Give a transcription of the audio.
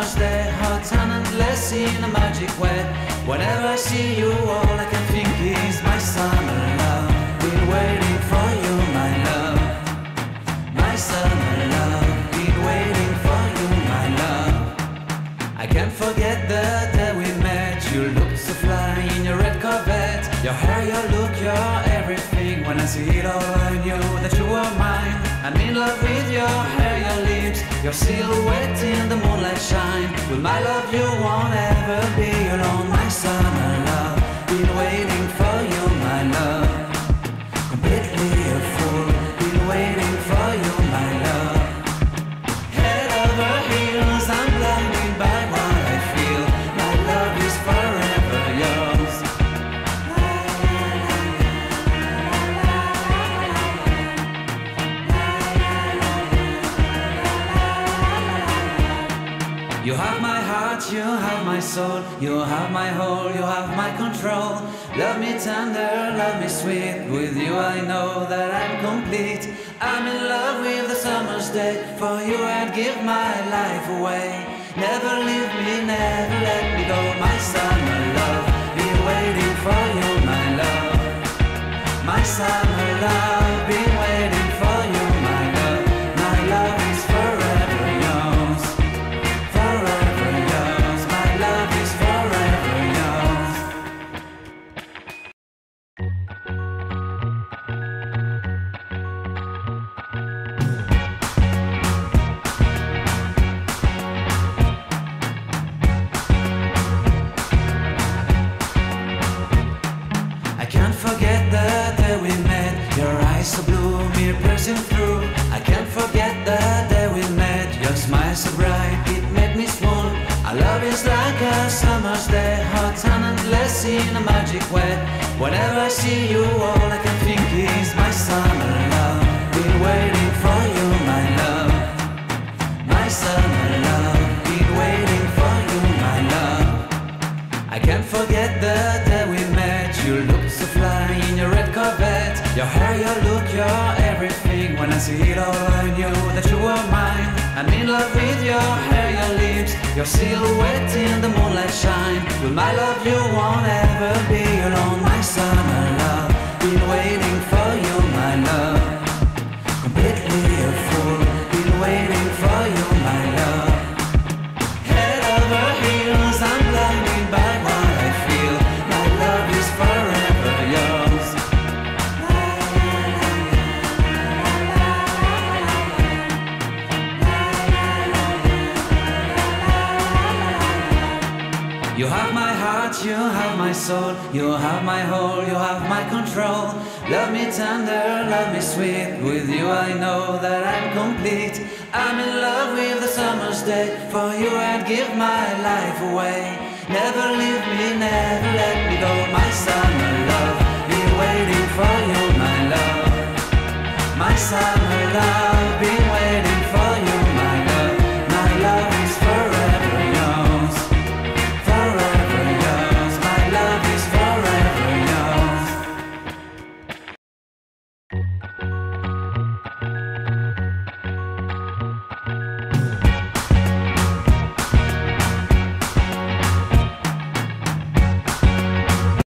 summer's day, hot and endless in a magic way. Whenever I see you, all I can think is my summer love. Been waiting for you, my love. My summer love. Been waiting for you, my love. I can't forget the day we met. You looked so fly in your red Corvette. Your hair, your look, your everything. When I see it all, I knew that you were mine. I'm in love with your hair, your lips, your silhouette in the moonlight shine. With my love you won't ever be alone. My summer love, been waiting for you, my love. Completely a fool, been waiting for you, my love. Head over heels, I'm blinded by what I feel. My love is forever yours. You have my heart, you have my soul, you have my whole, you have my control. Love me tender, love me sweet, with you I know that I'm complete. I'm in love with the summer's day, for you I'd give my life away. Never leave me, never let me go, my summer love. Been waiting for you, my love. My summer love, been waiting for you, my love. My love is forever yours. Forever yours, my love is forever yours. I can't forget the day we met. Your eyes so blue, me piercing through. I can't forget the day we met. Your smile so bright, it made me swoon. Our love is like a summer's day, hot and endless in a magic way. Whenever I see you, all I can think is my summer love. Been waiting for you, my love. My summer love. Been waiting for you, my love. I can't forget the day we met. You looked so fly in your red Corvette. Your hair, your look, your everything. When I see it all, I knew that you were mine. I'm in love with your hair, your lips, your silhouette in the moonlight shine. With my love you won't ever be alone. My summer love, been waiting for you, my love. Completely a fool, been waiting for you, my love. Head over heels, I'm blinded by what I feel. My love is forever yours. You have my heart, you have my soul, you have my whole, you have my control. Love me tender, love me sweet, with you I know that I'm complete. I'm in love with the summer's day, for you I'd give my life away. Never leave me, never let me go, my summer love. Been waiting for you, my love. My summer love.